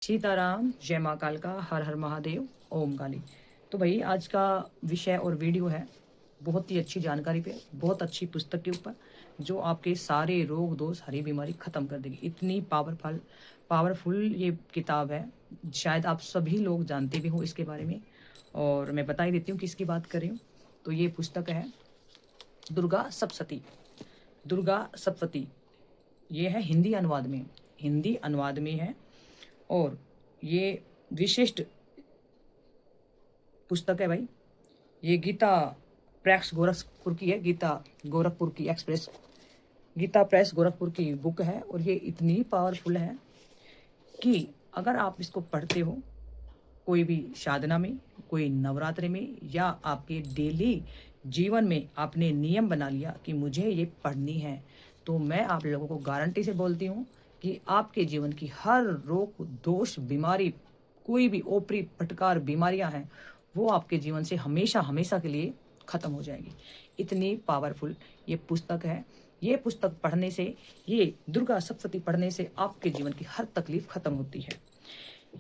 सीताराम, जय माँ कालका, हर हर महादेव, ओम काली। तो भाई आज का विषय और वीडियो है बहुत ही अच्छी जानकारी पे, बहुत अच्छी पुस्तक के ऊपर जो आपके सारे रोग दोष हरी बीमारी खत्म कर देगी। इतनी पावरफुल पावरफुल ये किताब है, शायद आप सभी लोग जानते भी हो इसके बारे में। और मैं बता ही देती हूँ किसकी बात कर रही हूँ। तो ये पुस्तक है दुर्गा सप्तशती। दुर्गा सप्तशती ये है हिंदी अनुवाद में है। और ये विशिष्ट पुस्तक है भाई। ये गीता प्रेस गोरखपुर की है, गीता प्रेस गोरखपुर की बुक है। और ये इतनी पावरफुल है कि अगर आप इसको पढ़ते हो कोई भी साधना में, कोई नवरात्रि में, या आपके डेली जीवन में आपने नियम बना लिया कि मुझे ये पढ़नी है, तो मैं आप लोगों को गारंटी से बोलती हूँ कि आपके जीवन की हर रोग दोष बीमारी, कोई भी ओपरी फटकार बीमारियां हैं, वो आपके जीवन से हमेशा हमेशा के लिए खत्म हो जाएगी। इतनी पावरफुल ये पुस्तक है। ये पुस्तक पढ़ने से, ये दुर्गा सप्तशती पढ़ने से आपके जीवन की हर तकलीफ खत्म होती है।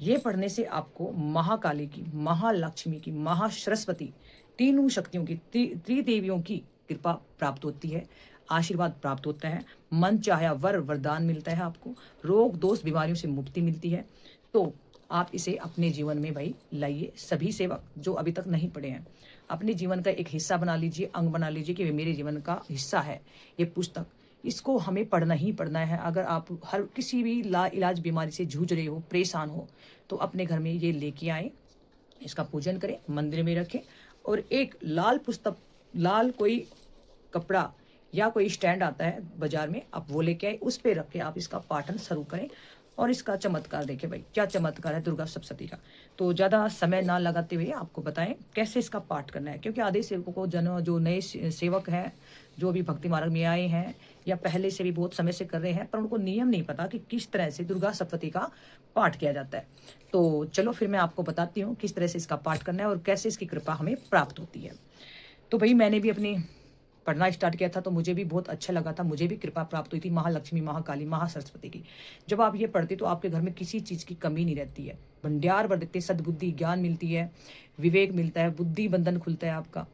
ये पढ़ने से आपको महाकाली की, महालक्ष्मी की, महासरस्वती, तीनों शक्तियों की, त्रिदेवियों की कृपा प्राप्त होती है, आशीर्वाद प्राप्त होता है, मन चाहे वरदान मिलता है आपको, रोग दोष बीमारियों से मुक्ति मिलती है। तो आप इसे अपने जीवन में भाई लाइए। सभी सेवक जो अभी तक नहीं पढ़े हैं, अपने जीवन का एक हिस्सा बना लीजिए, अंग बना लीजिए कि मेरे जीवन का हिस्सा है ये पुस्तक। इसको हमें पढ़ना ही पढ़ना है। अगर आप हर किसी भी ला इलाज बीमारी से जूझ रहे हो, परेशान हो, तो अपने घर में ये लेके आए, इसका पूजन करें, मंदिर में रखें। और एक लाल पुस्तक, लाल कोई कपड़ा या कोई स्टैंड आता है बाजार में, आप वो लेके आए, उस पे रख के आप इसका पाठन शुरू करें। और इसका चमत्कार देखें भाई, क्या चमत्कार है दुर्गा सप्तशती का। तो ज़्यादा समय ना लगाते हुए आपको बताएं कैसे इसका पाठ करना है। क्योंकि आधे सेवकों को, जो नए सेवक हैं, जो भी भक्ति मार्ग में आए हैं या पहले से भी बहुत समय से कर रहे हैं, पर उनको नियम नहीं पता कि किस तरह से दुर्गा सप्तशती का पाठ किया जाता है। तो चलो फिर मैं आपको बताती हूँ किस तरह से इसका पाठ करना है और कैसे इसकी कृपा हमें प्राप्त होती है। तो भाई मैंने भी अपनी पढ़ना स्टार्ट किया था तो मुझे भी बहुत अच्छा लगा था, मुझे भी कृपा प्राप्त हुई थी महालक्ष्मी, महाकाली, महासरस्वती की। जब आप ये पढ़ते तो आपके घर में किसी चीज़ की कमी नहीं रहती है, भंडार भर देते, सद्बुद्धि ज्ञान मिलती है, विवेक मिलता है, बुद्धि बंधन खुलता है आपका।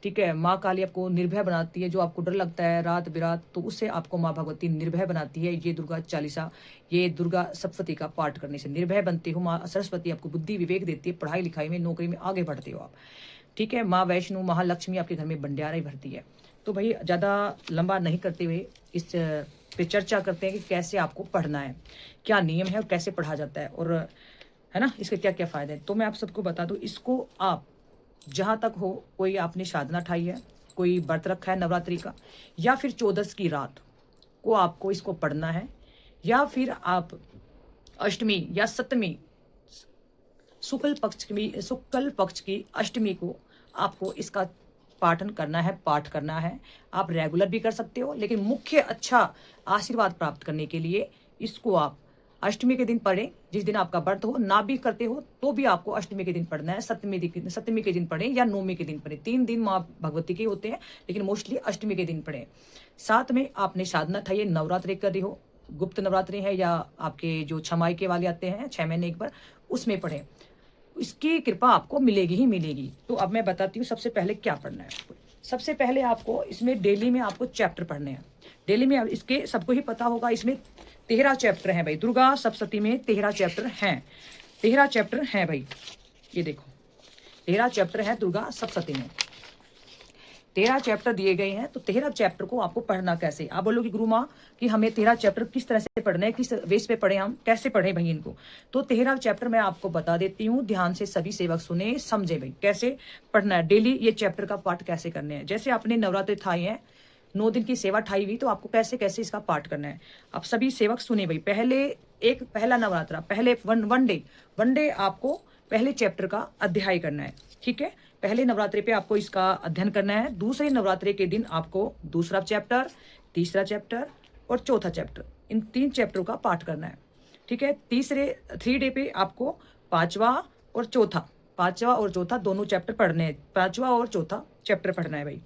ठीक है, माँ काली आपको निर्भय बनाती है। जो आपको डर लगता है रात बिरात, तो उससे आपको माँ भगवती निर्भय बनाती है। ये दुर्गा चालीसा, ये दुर्गा सप्तशती का पाठ करने से निर्भय बनते हो। माँ सरस्वती आपको बुद्धि विवेक देती है, पढ़ाई लिखाई में, नौकरी में आगे बढ़ते हो आप। ठीक है, माँ वैष्णो, महालक्ष्मी आपके घर में भंडारा ही भरती है। तो भाई ज़्यादा लंबा नहीं करते हुए इस पे चर्चा करते हैं कि कैसे आपको पढ़ना है, क्या नियम है और कैसे पढ़ा जाता है, और है ना, इसके क्या क्या फ़ायदे हैं। तो मैं आप सबको बता दूं, इसको आप जहाँ तक हो, कोई आपने साधना ठाई है, कोई व्रत रखा है नवरात्रि का, या फिर 14 की रात को आपको इसको पढ़ना है, या फिर आप अष्टमी या सप्तमी, शुक्ल पक्ष की अष्टमी को आपको इसका पाठ करना है। आप रेगुलर भी कर सकते हो, लेकिन मुख्य अच्छा आशीर्वाद प्राप्त करने के लिए इसको आप अष्टमी के दिन पढ़ें। जिस दिन आपका व्रत हो, ना भी करते हो तो भी आपको अष्टमी के दिन पढ़ना है, सप्तमी के दिन पढ़ें या नवमी के दिन पढ़ें। 3 दिन माँ भगवती के होते हैं, लेकिन मोस्टली अष्टमी के दिन पढ़ें। साथ में आपने साधना ठाई, नवरात्रि कर रही हो, गुप्त नवरात्रि है, या आपके जो छमाई के वाले आते हैं 6 महीने एक बार, उसमें पढ़ें। इसकी कृपा आपको मिलेगी ही मिलेगी। तो अब मैं बताती हूँ सबसे पहले क्या पढ़ना है आपको। सबसे पहले आपको इसमें डेली में आपको चैप्टर पढ़ने हैं। डेली में इसके सबको ही पता होगा, इसमें 13 चैप्टर हैं भाई। दुर्गा सप्तशती में 13 चैप्टर हैं, 13 चैप्टर हैं भाई। ये देखो 13 चैप्टर है दुर्गा सप्तशती में, 13 चैप्टर दिए गए हैं। तो 13 चैप्टर को आपको पढ़ना कैसे। आप बोलोगे गुरु माँ कि हमें 13 चैप्टर किस तरह से पढ़ना है, किस बेस पे पढ़े, हम कैसे पढ़े भाई इनको। तो 13 चैप्टर मैं आपको बता देती हूँ, ध्यान से सभी सेवक सुने, समझे भाई कैसे पढ़ना है, डेली ये चैप्टर का पाठ कैसे करने हैं। जैसे आपने नवरात्रि ठाई है, 9 दिन की सेवा ठाई हुई, तो आपको कैसे कैसे इसका पाठ करना है। आप सभी सेवक सुने भाई। पहला नवरात्रा, पहले वन डे आपको पहले चैप्टर का अध्याय करना है। ठीक है, पहले नवरात्रि पे आपको इसका अध्ययन करना है। दूसरे नवरात्रि के दिन आपको दूसरा चैप्टर, तीसरा चैप्टर और चौथा चैप्टर, इन 3 चैप्टरों का पाठ करना है। ठीक है, 3 डे पे आपको पांचवा और चौथा दोनों चैप्टर पढ़ने हैं। पांचवा और चौथा चैप्टर पढ़ना है भाई।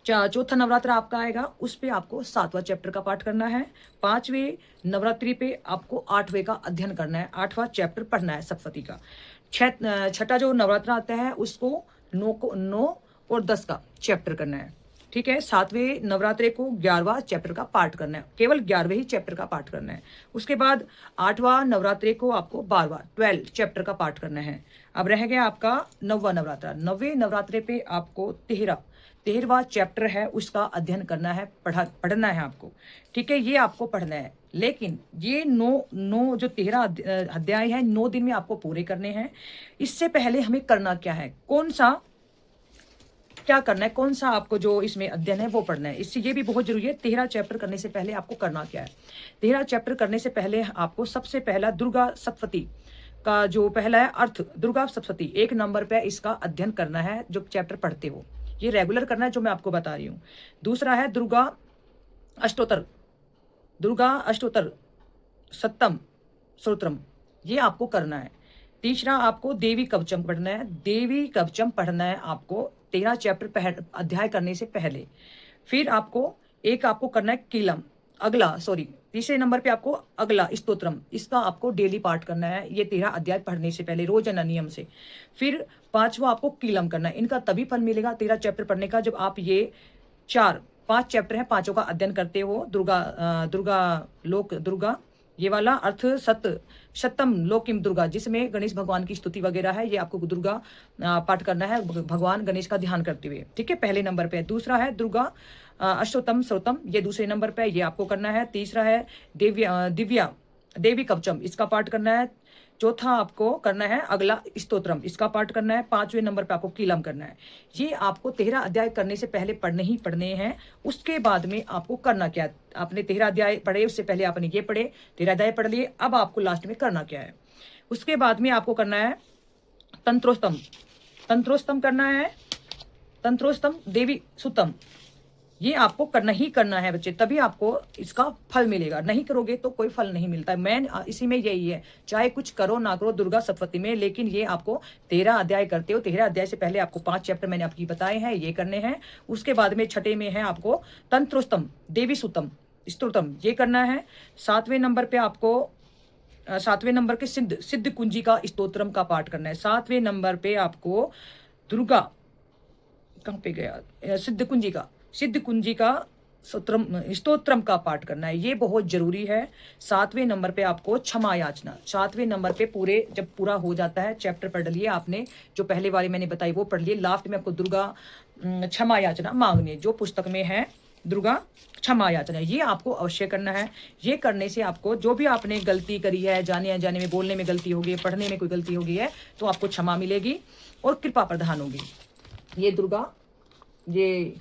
चौथा नवरात्र आपका आएगा, उस पे आपको 7वां चैप्टर का पाठ करना है। 5वें नवरात्रि पे आपको 8वें का अध्ययन करना है, 8वां चैप्टर पढ़ना है सप्तशती का। छठा जो नवरात्र आता है उसको 9 और 10 का चैप्टर करना है। ठीक है, 7वें नवरात्रे को 11वां चैप्टर का पाठ करना है, केवल 11वें ही चैप्टर का पाठ करना है। उसके बाद 8वां नवरात्रे को आपको 12 चैप्टर का पाठ करना है। अब रह गया आपका 9वां नवरात्रा। 9वें नवरात्रे पे आपको 13वां चैप्टर है उसका अध्ययन करना है, पढ़ना है आपको। ठीक है, ये आपको पढ़ना है। लेकिन ये 9 जो 13 अध्याय है 9 दिन में आपको पूरे करने हैं। इससे पहले हमें करना क्या है, क्या करना है, कौन सा आपको जो इसमें अध्ययन है वो पढ़ना है। इससे ये भी बहुत जरूरी है, 13 चैप्टर करने से पहले आपको करना क्या है। 13 चैप्टर करने से पहले आपको सबसे पहला दुर्गा सप्तशती का जो पहला है अर्थ, दुर्गा सप्तशती 1 नंबर पे इसका अध्ययन करना है। जो चैप्टर पढ़ते हो ये रेगुलर करना है, जो मैं आपको बता रही हूँ। दूसरा है दुर्गा अष्टोत्तर सप्तम स्तोत्रम, ये आपको करना है। तीसरा आपको देवी कवचम पढ़ना है। देवी कवचम पढ़ना है आपको 13 चैप्टर अध्याय करने से पहले। फिर आपको करना है कीलम, तीसरे नंबर पे आपको अगला स्तोत्रम, इसका आपको डेली पाठ करना है, ये 13 अध्याय पढ़ने से पहले रोजाना नियम से। फिर 5वां आपको कीलम करना है। इनका तभी फल मिलेगा 13 चैप्टर पढ़ने का जब आप ये 5 चैप्टर है, 5 का अध्ययन करते हो। दुर्गा ये वाला अर्थ सप्तम लोकिम दुर्गा, जिसमें गणेश भगवान की स्तुति वगैरह है, ये आपको दुर्गा पाठ करना है भगवान गणेश का ध्यान करते हुए। ठीक है, पहले नंबर पे। दूसरा है दुर्गा अष्टोत्तम स्तोत्रम, ये दूसरे नंबर पे, ये आपको करना है। तीसरा है देवी कवचम, इसका पाठ करना है। चौथा आपको करना है अगला स्तोत्रम, इसका पाठ करना है। 5वें नंबर पे आपको कीलम करना है। ये आपको 13 अध्याय करने से पहले पढ़ने हैं। उसके बाद में आपको करना क्या है, आपने 13 अध्याय पढ़े, उससे पहले आपने ये पढ़े, 13 अध्याय पढ़ लिए। अब आपको लास्ट में करना क्या है, उसके बाद में आपको करना है तंत्रोस्तम करना है। तंत्रोस्तम देवी सुतम, ये आपको करना ही करना है बच्चे, तभी आपको इसका फल मिलेगा। नहीं करोगे तो कोई फल नहीं मिलता है। मैन इसी में यही है, चाहे कुछ करो ना करो दुर्गा सप्तशती में, लेकिन ये आपको 13 अध्याय करते हो। 13 अध्याय से पहले आपको 5 चैप्टर मैंने आपकी बताए हैं, ये करने हैं। उसके बाद में छठे में है आपको तंत्रोस्तम देवी सुतम स्तोत्रम, ये करना है। 7वें नंबर पे आपको 7वें नंबर के सिद्ध कुंजी का स्तोत्रम का पाठ करना है। 7वें नंबर पे आपको दुर्गा कहाँ पे गया, सिद्ध कुंजी का स्तोत्रम का पाठ करना है, ये बहुत जरूरी है। 7वें नंबर पे आपको क्षमा याचना, 7वें नंबर पे जब पूरा हो जाता है चैप्टर पढ़ लिए आपने, जो पहले वाले मैंने बताई वो पढ़ लिए। लास्ट में आपको दुर्गा क्षमा याचना मांगनी है, जो पुस्तक में है दुर्गा क्षमा याचना, ये आपको अवश्य करना है। ये करने से आपको जो भी आपने गलती करी है, जाने अनजाने में बोलने में गलती होगी, पढ़ने में कोई गलती होगी है, तो आपको क्षमा मिलेगी और कृपा प्रदान होगी। ये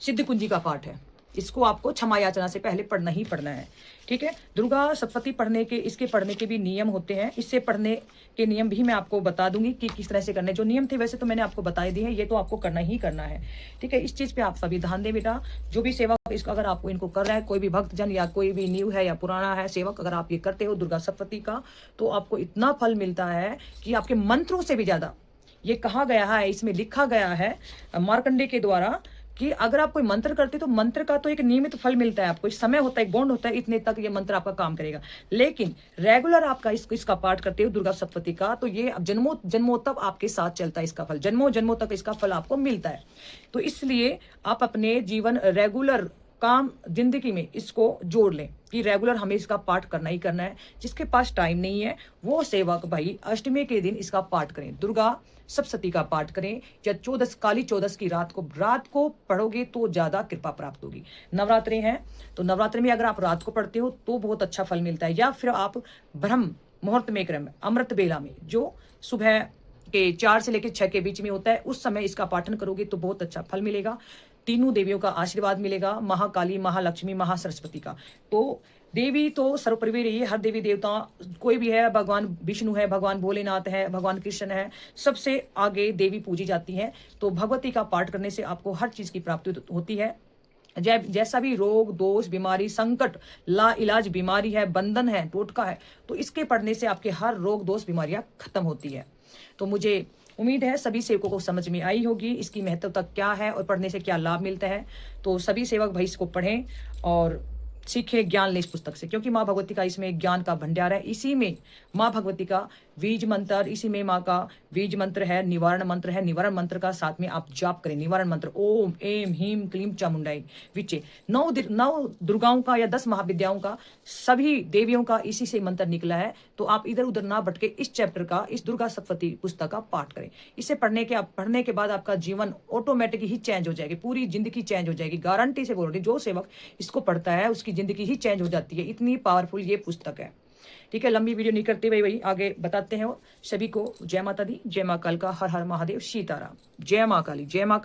सिद्ध कुंजी का पाठ है, इसको आपको क्षमा याचना से पहले पढ़ना ही पढ़ना है। ठीक है, दुर्गा सप्तशती इसके पढ़ने के भी नियम होते हैं। इससे पढ़ने के नियम भी मैं आपको बता दूंगी कि किस तरह से करने। जो नियम थे वैसे तो मैंने आपको बता दिए हैं, ये तो आपको करना ही करना है। ठीक है, इस चीज पे आप सभी ध्यान दें बेटा। जो भी सेवा इसका अगर आपको इनको कर रहा है कोई भी भक्तजन या कोई भी न्यू है या पुराना है सेवक, अगर आप ये करते हो दुर्गा सप्तशती का, तो आपको इतना फल मिलता है कि आपके मंत्रों से भी ज्यादा। ये कहा गया है, इसमें लिखा गया है मार्कंडे के द्वारा कि अगर आप कोई मंत्र करते तो मंत्र का तो एक नियमित फल मिलता है आपको, समय होता है, एक बॉन्ड होता है, इतने तक ये मंत्र आपका काम करेगा। लेकिन रेगुलर आपका इसका पाठ करते हो दुर्गा सप्तशती का, तो ये जन्मों तक आपके साथ चलता है, इसका फल जन्मों तक इसका फल आपको मिलता है। तो इसलिए आप अपने जीवन रेगुलर काम जिंदगी में इसको जोड़ लें कि रेगुलर हमें इसका पाठ करना ही करना है। जिसके पास टाइम नहीं है वो सेवक भाई अष्टमी के दिन इसका पाठ करें, दुर्गा सप्तशती का पाठ करें, या काली चौदस की रात को पढ़ोगे तो ज्यादा कृपा प्राप्त होगी। नवरात्रि हैं तो नवरात्रि में अगर आप रात को पढ़ते हो तो बहुत अच्छा फल मिलता है, या फिर आप ब्रह्म मुहूर्त में क्रम अमृत बेला में जो सुबह के 4 से लेकर 6 के बीच में होता है, उस समय इसका पाठन करोगे तो बहुत अच्छा फल मिलेगा। तीनों देवियों का आशीर्वाद मिलेगा, महाकाली, महालक्ष्मी, महासरस्वती का। तो देवी तो सर्वोपरि रही है, हर देवी देवता कोई भी है, भगवान विष्णु है, भगवान भोलेनाथ है, भगवान कृष्ण है, सबसे आगे देवी पूजी जाती है। तो भगवती का पाठ करने से आपको हर चीज की प्राप्ति होती है। जैसा भी रोग दोष बीमारी संकट ला इलाज बीमारी है, बंधन है, टोटका है, तो इसके पढ़ने से आपके हर रोग दोष बीमारियां खत्म होती है। तो मुझे उम्मीद है सभी सेवकों को समझ में आई होगी इसकी महत्वता क्या है और पढ़ने से क्या लाभ मिलता है। तो सभी सेवक भाई इसको पढ़ें और सीखे, ज्ञान ले इस पुस्तक से, क्योंकि माँ भगवती का इसमें ज्ञान का भंडार है। इसी में माँ भगवती का बीज मंत्र, इसी में माँ का बीज मंत्र है, निवारण मंत्र है। निवारण मंत्र का साथ में आप जाप करें, निवारण मंत्र ओम एम हीम क्लीम चामुंडाई विचे। 9 दुर्गाओं का या 10 महाविद्याओं का, सभी देवियों का इसी से मंत्र निकला है। तो आप इधर उधर ना भटके, इस चैप्टर का, इस दुर्गा सप्तपदी पुस्तक का पाठ करें। इसे पढ़ने के बाद आपका जीवन ऑटोमेटिक ही चेंज हो जाएगी, पूरी जिंदगी चेंज हो जाएगी। गारंटी से बोल रही, जो सेवक इसको पढ़ता है उसकी जिंदगी ही चेंज हो जाती है। इतनी पावरफुल ये पुस्तक है। ठीक है, लंबी वीडियो नहीं करते भाई आगे बताते हैं। सभी को जय माता दी, जय मां कालिका, हर हर महादेव, सीताराम। जय मां काली, जय मां